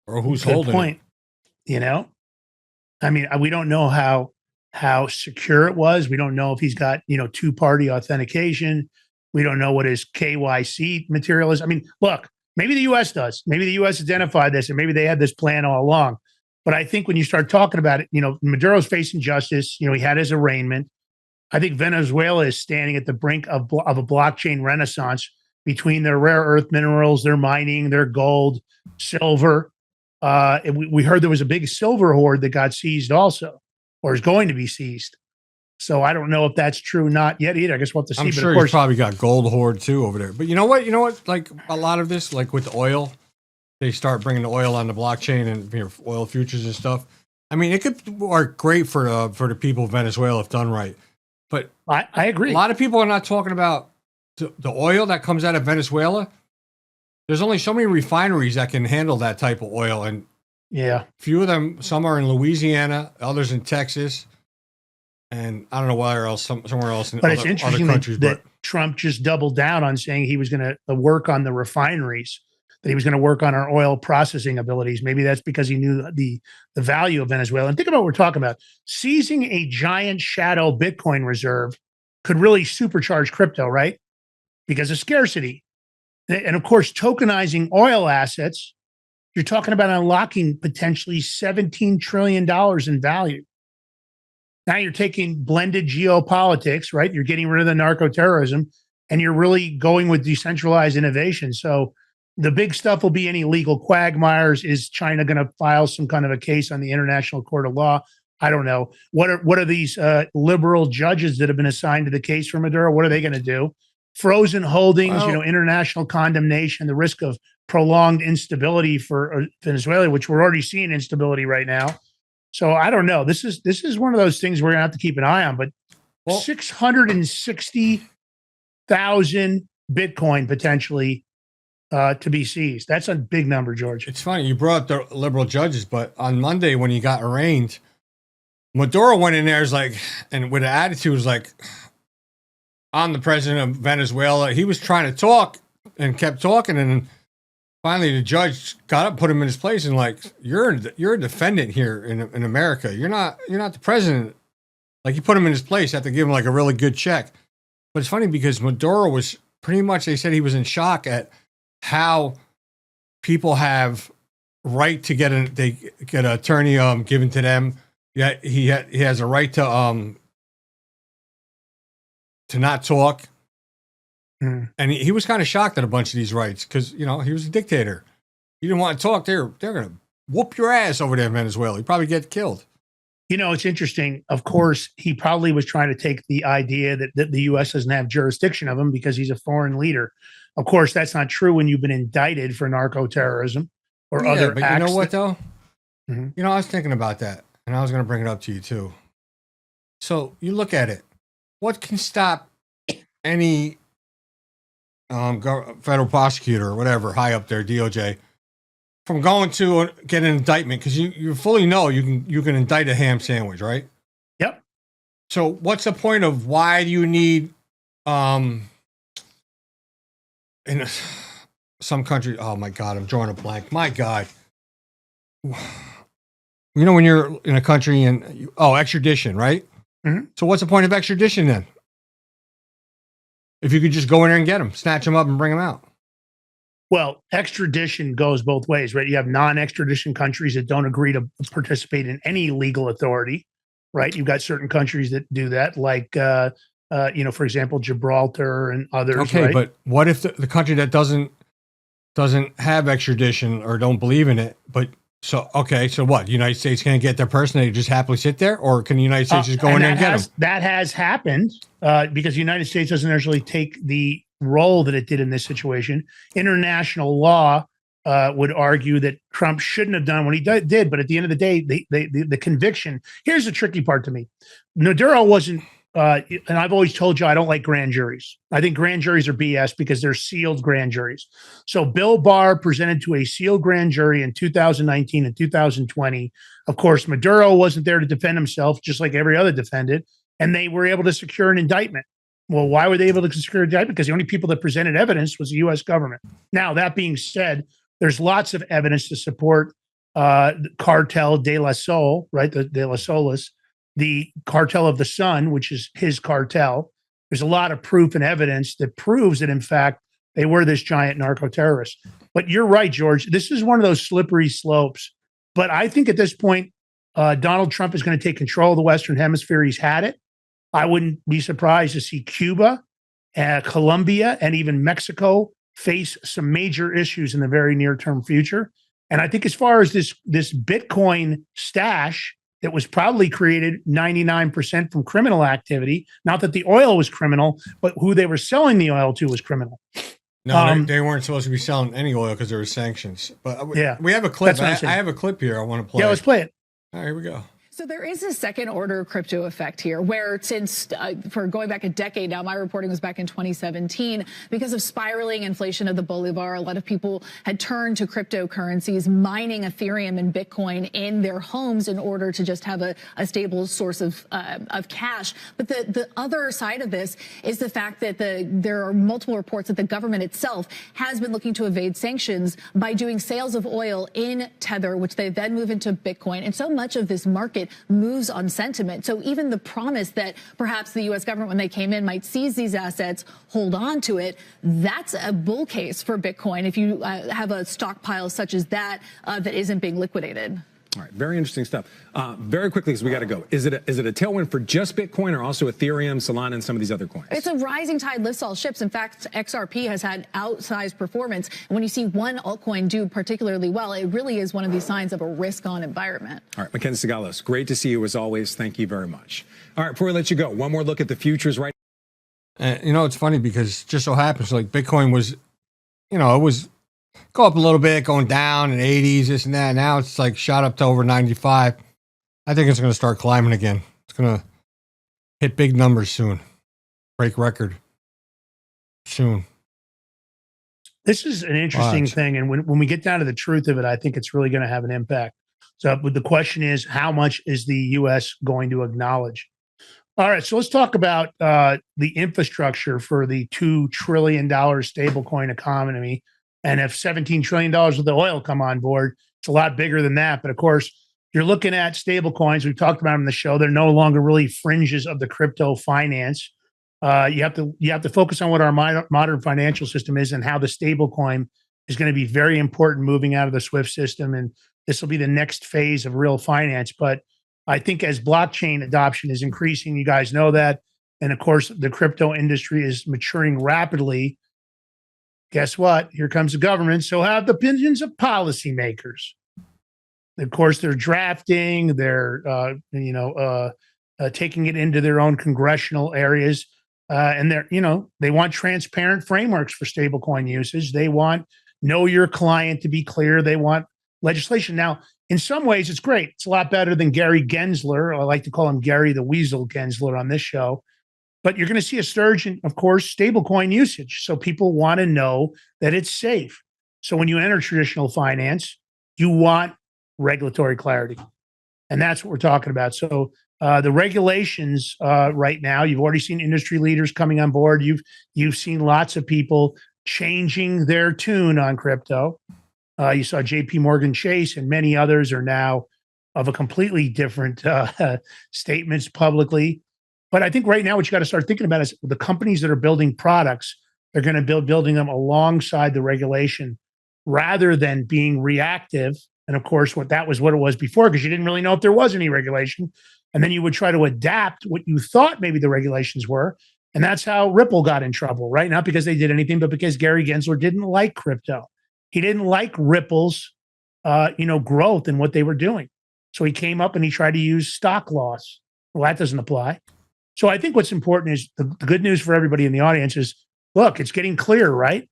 Or who's Good holding point. I mean, we don't know how secure it was. We don't know if he's got, two-party authentication. We don't know what his KYC material is. I mean, look, Maybe the U.S. does. Maybe the U.S. identified this, and maybe they had this plan all along. But I think when you start talking about it, Maduro's facing justice. He had his arraignment. I think Venezuela is standing at the brink of a blockchain renaissance between their rare earth minerals, their mining, their gold, silver. We heard there was a big silver hoard that got seized also, or is going to be seized. So I don't know if that's true, not yet either. I guess we'll have to see. I'm but sure of course, he's probably got gold hoard too over there. But you know what? Like a lot of this, like with oil, they start bringing the oil on the blockchain and oil futures and stuff. I mean, it could work great for the people of Venezuela if done right. But I agree. A lot of people are not talking about the oil that comes out of Venezuela. There's only so many refineries that can handle that type of oil, and few of them. Some are in Louisiana, others in Texas. And I don't know where else, somewhere else in it's other interesting countries. that Trump just doubled down on saying he was going to work on the refineries, that he was going to work on our oil processing abilities. Maybe that's because he knew the value of Venezuela. And think about what we're talking about. Seizing a giant shadow Bitcoin reserve could really supercharge crypto, right? Because of scarcity. And of course, tokenizing oil assets, you're talking about unlocking potentially $17 trillion in value. Now you're taking blended geopolitics, right? You're getting rid of the narco-terrorism, and you're really going with decentralized innovation. So the big stuff will be any legal quagmires. Is China going to file some kind of a case on the International Court of Law? I don't know. What are these liberal judges that have been assigned to the case for Maduro? What are they going to do? Frozen holdings, international condemnation, the risk of prolonged instability for Venezuela, which we're already seeing instability right now. So I don't know. This is one of those things we're gonna have to keep an eye on. But 660,000 Bitcoin potentially to be seized. That's a big number, George. It's funny you brought up the liberal judges, but on Monday when he got arraigned, Maduro went in there and with an attitude was like, I'm the president of Venezuela. He was trying to talk and kept talking, and finally the judge got up, put him in his place, and like, you're a defendant here in America. You're not the president. Like, he put him in his place, had to give him like a really good check. But it's funny because Maduro was pretty much, they said he was in shock at how people have right to get an attorney given to them. Yeah, he has a right to not talk. And he was kind of shocked at a bunch of these rights because, he was a dictator. He didn't want to talk. They're going to whoop your ass over there in Venezuela. He'd probably get killed. It's interesting. Of course, he probably was trying to take the idea that the U.S. doesn't have jurisdiction of him because he's a foreign leader. Of course, that's not true when you've been indicted for narco-terrorism or other but acts. You know what, though? I was thinking about that, and I was going to bring it up to you, too. So you look at it. What can stop any federal prosecutor or whatever, high up there, DOJ, from going to get an indictment? Because you fully know you can indict a ham sandwich, right? Yep. So what's the point of why do you need in some country? Oh my God, I'm drawing a blank. My God. When you're in a country and extradition, right? Mm-hmm. So what's the point of extradition then? If you could just go in there and get them, snatch them up and bring them out. Well, extradition goes both ways, right? You have non-extradition countries that don't agree to participate in any legal authority, right? You've got certain countries that do that, like, for example, Gibraltar and others. Okay, right? But what if the country that doesn't have extradition or don't believe in it, so what? The United States can't get their person, they just happily sit there? Or can the United States just go in there and get them? That has happened because the United States doesn't actually take the role that it did in this situation. International law would argue that Trump shouldn't have done what he did, but at the end of the day, the conviction. Here's the tricky part to me. Maduro wasn't, and I've always told you I don't like grand juries. I think grand juries are BS because they're sealed grand juries. So Bill Barr presented to a sealed grand jury in 2019 and 2020. Of course, Maduro wasn't there to defend himself, just like every other defendant, and they were able to secure an indictment. Well, why were they able to secure an indictment? Because the only people that presented evidence was the U.S. government. Now, that being said, there's lots of evidence to support Cartel de la Sol, right? The De La Solis, the Cartel of the Sun, which is his cartel. There's a lot of proof and evidence that proves that, in fact, they were this giant narco terrorist. But you're right, George. This is one of those slippery slopes. But I think at this point, Donald Trump is going to take control of the Western Hemisphere. He's had it. I wouldn't be surprised to see Cuba, Colombia, and even Mexico face some major issues in the very near-term future. And I think as far as this Bitcoin stash that was probably created 99% from criminal activity, not that the oil was criminal, but who they were selling the oil to was criminal. No, they weren't supposed to be selling any oil because there were sanctions. But we have a clip. I have a clip here I want to play. Yeah, let's play it. All right, here we go. So there is a second order crypto effect here where since for going back a decade now, my reporting was back in 2017, because of spiraling inflation of the Bolivar, a lot of people had turned to cryptocurrencies, mining Ethereum and Bitcoin in their homes in order to just have a stable source of cash. But the other side of this is the fact that there are multiple reports that the government itself has been looking to evade sanctions by doing sales of oil in Tether, which they then move into Bitcoin. And so much of this market moves on sentiment. So even the promise that perhaps the U.S. government, when they came in, might seize these assets, hold on to it, that's a bull case for Bitcoin if you have a stockpile such as that that isn't being liquidated. All right, very interesting stuff. Very quickly, because we got to go. Is it a tailwind for just Bitcoin or also Ethereum, Solana, and some of these other coins? It's a rising tide lifts all ships. In fact, XRP has had outsized performance. And when you see one altcoin do particularly well, it really is one of these signs of a risk-on environment. All right, Mackenzie Sagalos, great to see you as always. Thank you very much. All right, before we let you go, one more look at the futures right now. It's funny because just so happens like Bitcoin was, it was go up a little bit, going down in 80s, this and that. Now it's like shot up to over 95. I think it's going to start climbing again. It's going to hit big numbers soon. Break record soon. This is an interesting thing. And when we get down to the truth of it, I think it's really going to have an impact. So the question is, how much is the U.S. going to acknowledge? All right, so let's talk about the infrastructure for the $2 trillion stablecoin economy. And if $17 trillion of the oil come on board, it's a lot bigger than that. But of course, you're looking at stable coins. We've talked about them in the show. They're no longer really fringes of the crypto finance. You have to focus on what our modern financial system is and how the stable coin is going to be very important moving out of the SWIFT system. And this will be the next phase of real finance. But I think as blockchain adoption is increasing, you guys know that. And of course, the crypto industry is maturing rapidly. Guess what? Here comes the government. So have the opinions of policymakers. Of course, they're drafting. They're taking it into their own congressional areas, and they want transparent frameworks for stablecoin usage. They want know your client to be clear. They want legislation. Now, in some ways, it's great. It's a lot better than Gary Gensler. I like to call him Gary the Weasel Gensler on this show. But you're going to see a surge in, of course, stablecoin usage. So people want to know that it's safe. So when you enter traditional finance, you want regulatory clarity. And that's what we're talking about. So the regulations right now, you've already seen industry leaders coming on board. You've seen lots of people changing their tune on crypto. You saw JP Morgan Chase and many others are now of a completely different statements publicly. But I think right now what you got to start thinking about is the companies that are building products, they're going to building them alongside the regulation rather than being reactive. And of course, what it was before, because you didn't really know if there was any regulation. And then you would try to adapt what you thought maybe the regulations were. And that's how Ripple got in trouble, right? Not because they did anything, but because Gary Gensler didn't like crypto. He didn't like Ripple's, growth and what they were doing. So he came up and he tried to use stock loss. Well, that doesn't apply. So I think what's important is the good news for everybody in the audience is, look, it's getting clear, right?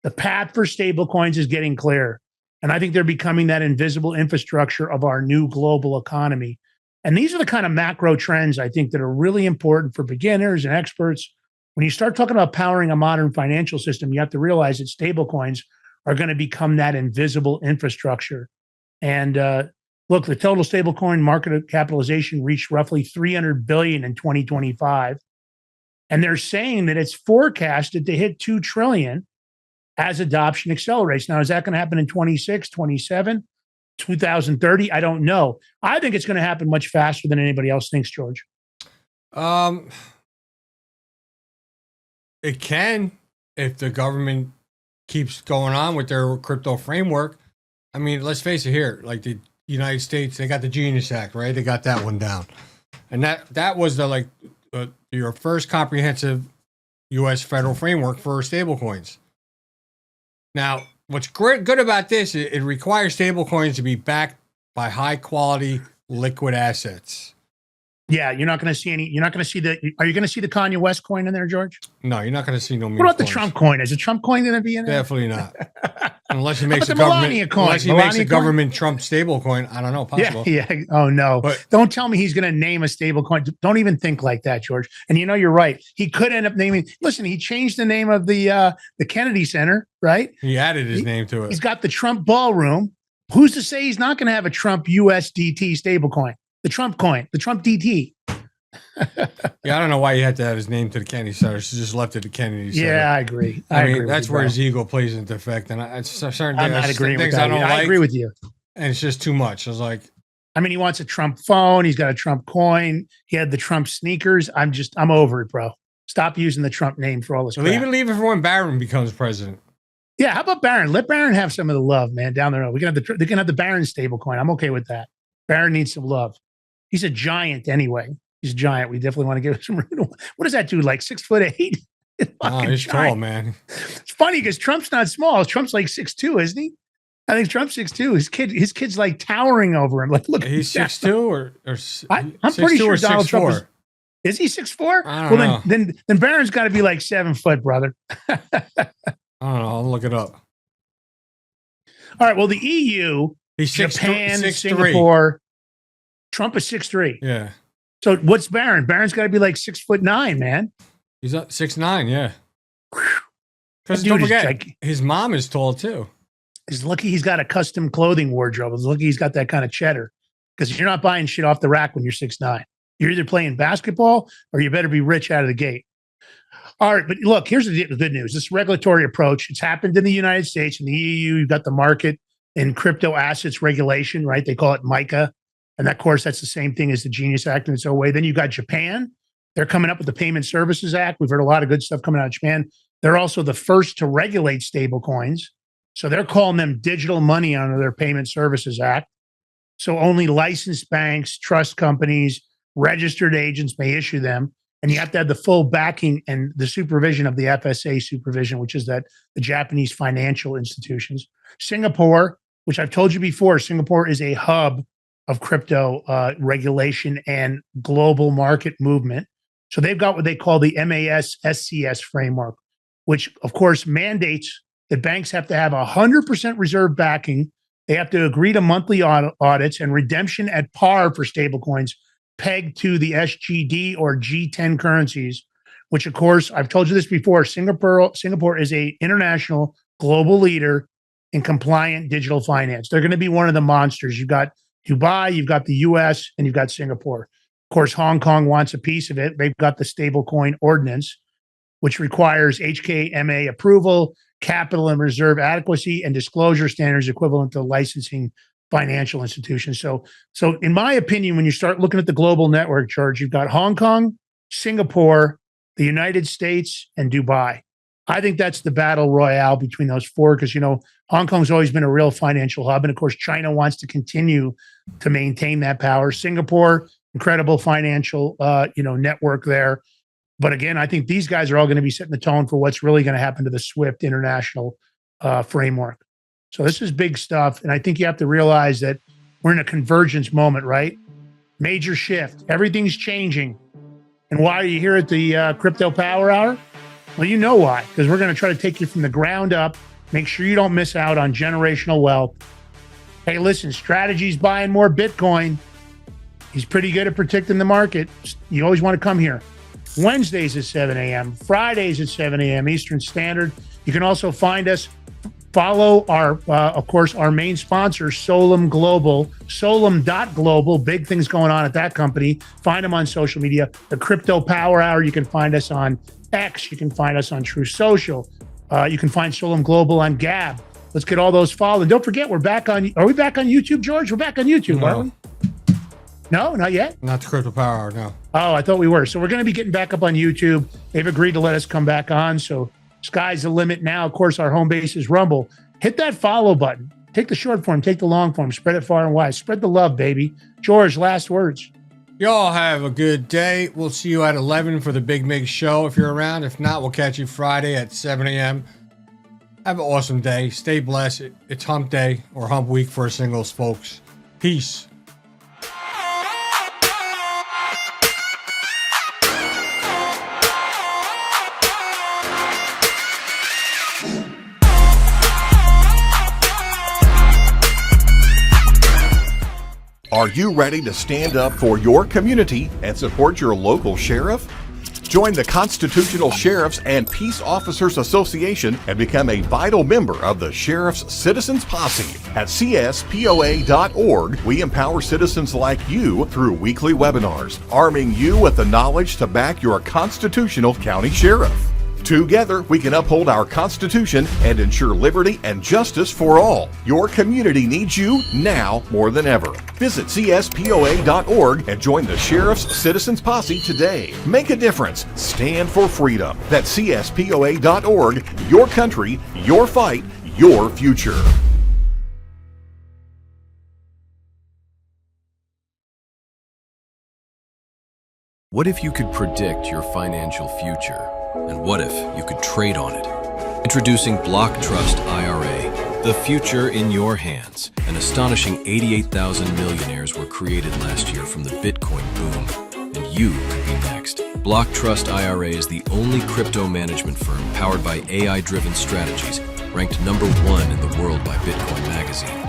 The path for stable coins is getting clear. And I think they're becoming that invisible infrastructure of our new global economy. And these are the kind of macro trends I think that are really important for beginners and experts. When you start talking about powering a modern financial system, you have to realize that stable coins are going to become that invisible infrastructure. And look, the total stablecoin market capitalization reached roughly $300 billion in 2025. And they're saying that it's forecasted to hit $2 trillion as adoption accelerates. Now, is that going to happen in 26, 27, 2030? I don't know. I think it's going to happen much faster than anybody else thinks, George. It can, if the government keeps going on with their crypto framework, I mean, let's face it here, like the United States, they got the Genius Act, right? They got that one down. And that was your first comprehensive U.S. federal framework for stablecoins. Now, what's good about this, it requires stablecoins to be backed by high quality liquid assets. Yeah, you're not going to see any. You're not going to see the. Are you going to see the Kanye West coin in there, George? No, you're not going to see no. What about the Trump coin? Is the Trump coin going to be in there? Definitely not. Unless he makes the a government Melania coin? Unless he Melania makes a coin? government Trump stable coin. I don't know. Possible. Yeah. Oh no! But don't tell me he's going to name a stable coin. Don't even think like that, George. And you know you're right. He could end up naming. Listen, he changed the name of the Kennedy Center, right? He added his name to it. He's got the Trump Ballroom. Who's to say he's not going to have a Trump USDT stable coin? The Trump coin, the Trump DT. Yeah, I don't know why he had to add his name to the Kennedy Center. She just left it to Kennedy Center. Yeah, I agree. I mean, agree that's with you, where bro. his ego plays into effect, and it's certain I'm things, not agreeing with things that. I don't I like. agree with you. And it's just too much. I was like, I mean, he wants a Trump phone. He's got a Trump coin. He had the Trump sneakers. I'm over it, bro. Stop using the Trump name for all this crap. leave it for when Barron becomes president. Yeah, how about Barron? Let Barron have some of the love, man, down the road. They can have the Barron stable coin. I'm okay with that. Barron needs some love. He's a giant anyway. He's a giant. We definitely want to give him some. What does that do? Like 6'8"? Oh, he's tall, man. It's funny because Trump's not small. Trump's like 6'2", isn't he? I think Trump's 6'2". His kid's like towering over him. Like, look, he's 6'2" or I'm pretty sure Donald Trump is he 6'4"? I don't know. Then Barron's got to be like 7 foot, brother. I don't know. I'll look it up. All right. Well, the EU, he's Japan, 6'3". Singapore. Trump is 6'3". Yeah. So what's Barron? Barron's got to be like 6'9", man. He's up 6'9", yeah. Because Dude don't forget, his mom is tall too. He's lucky he's got a custom clothing wardrobe. He's lucky he's got that kind of cheddar. Because you're not buying shit off the rack when you're 6'9". You're either playing basketball or you better be rich out of the gate. All right, but look, here's the good news. This regulatory approach, it's happened in the United States. In the EU, you've got the market and crypto assets regulation, right? They call it MiCA. And of course, that's the same thing as the Genius Act in its own way. Then you've got Japan. They're coming up with the Payment Services Act. We've heard a lot of good stuff coming out of Japan. They're also the first to regulate stable coins. So they're calling them digital money under their Payment Services Act. So only licensed banks, trust companies, registered agents may issue them. And you have to have the full backing and the supervision of the FSA supervision, which is the Japanese financial institutions. Singapore, which I've told you before, Singapore is a hub of crypto regulation and global market movement. So they've got what they call the MAS SCS framework, which of course mandates that banks have to have 100% reserve backing. They have to agree to monthly audits and redemption at par for stablecoins pegged to the SGD or G10 currencies, which of course, I've told you this before, Singapore is a international global leader in compliant digital finance. They're going to be one of the monsters. You've got Dubai, you've got the US, and you've got Singapore. Of course, Hong Kong wants a piece of it. They've got the stablecoin ordinance, which requires HKMA approval, capital and reserve adequacy, and disclosure standards equivalent to licensing financial institutions. So in my opinion, when you start looking at the global network, George, you've got Hong Kong, Singapore, the United States, and Dubai. I think that's the battle royale between those four because, Hong Kong's always been a real financial hub. And of course, China wants to continue to maintain that power. Singapore, incredible financial, network there. But again, I think these guys are all going to be setting the tone for what's really going to happen to the SWIFT international framework. So this is big stuff. And I think you have to realize that we're in a convergence moment, right? Major shift. Everything's changing. And why are you here at the Crypto Power Hour? Well, you know why. Because we're going to try to take you from the ground up, make sure you don't miss out on generational wealth. Hey, listen, Strategy's buying more Bitcoin. He's pretty good at predicting the market. You always want to come here. Wednesdays at 7 a.m., Fridays at 7 a.m. Eastern Standard. You can also find us, follow our, of course, our main sponsor, Solum Global, solum.global. Big things going on at that company. Find them on social media. The Crypto Power Hour, you can find us on X. You can find us on True Social. You can find Solum Global on Gab. Let's get all those followed. Don't forget, are we back on YouTube, George? We're back on YouTube, aren't we? No, not yet? Not the Crypto Power Hour, no. Oh, I thought we were. So we're going to be getting back up on YouTube. They've agreed to let us come back on. So Sky's the limit now. Of course, our home base is Rumble. Hit that follow button. Take the short form, take the long form, spread it far and wide. Spread the love, baby. George, last words. Y'all have a good day. We'll see you at 11 for the Big Mig show if you're around. If not, we'll catch you Friday at 7 a.m. Have an awesome day. Stay blessed. It's hump day or hump week for singles, folks. Peace. Are you ready to stand up for your community and support your local sheriff? Join the Constitutional Sheriffs and Peace Officers Association and become a vital member of the Sheriff's Citizens Posse. At CSPOA.org, we empower citizens like you through weekly webinars, arming you with the knowledge to back your constitutional county sheriff. Together, we can uphold our Constitution and ensure liberty and justice for all. Your community needs you now more than ever. Visit CSPOA.org and join the Sheriff's Citizens Posse today. Make a difference. Stand for freedom. That's CSPOA.org. Your country, your fight, your future. What if you could predict your financial future? And what if you could trade on it? Introducing Block Trust IRA, the future in your hands. An astonishing 88,000 millionaires were created last year from the Bitcoin boom, and you could be next. Block Trust IRA is the only crypto management firm powered by AI-driven strategies, ranked #1 in the world by Bitcoin Magazine.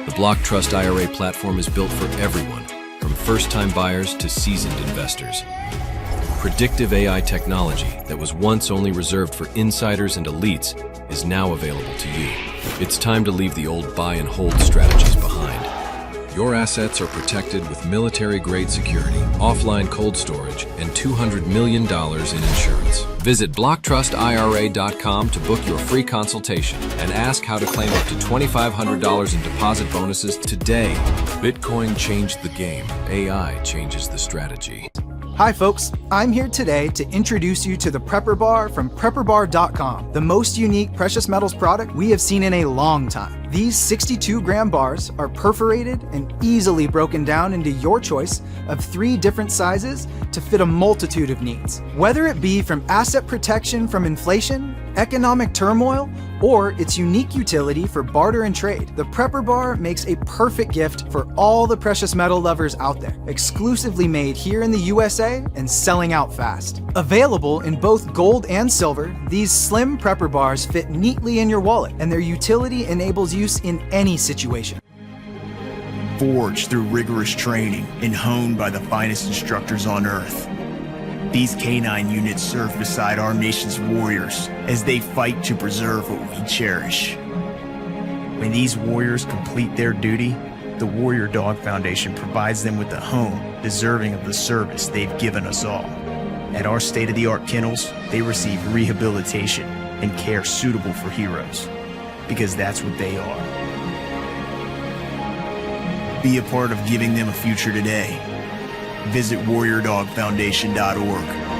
The Block Trust IRA platform is built for everyone, from first-time buyers to seasoned investors. Predictive AI technology that was once only reserved for insiders and elites is now available to you. It's time to leave the old buy and hold strategies behind. Your assets are protected with military-grade security, offline cold storage, and $200 million in insurance. Visit BlockTrustIRA.com to book your free consultation and ask how to claim up to $2,500 in deposit bonuses today. Bitcoin changed the game. AI changes the strategy. Hi folks, I'm here today to introduce you to the Prepper Bar from PrepperBar.com, the most unique precious metals product we have seen in a long time. These 62-gram bars are perforated and easily broken down into your choice of 3 different sizes to fit a multitude of needs. Whether it be from asset protection from inflation, economic turmoil, or its unique utility for barter and trade, the Prepper Bar makes a perfect gift for all the precious metal lovers out there. Exclusively made here in the USA and selling out fast. Available in both gold and silver, these slim Prepper Bars fit neatly in your wallet, and their utility enables use in any situation. Forged through rigorous training and honed by the finest instructors on Earth, these canine units serve beside our nation's warriors as they fight to preserve what we cherish. When these warriors complete their duty, the Warrior Dog Foundation provides them with a home deserving of the service they've given us all. At our state-of-the-art kennels, they receive rehabilitation and care suitable for heroes, because that's what they are. Be a part of giving them a future today. Visit WarriorDogFoundation.org.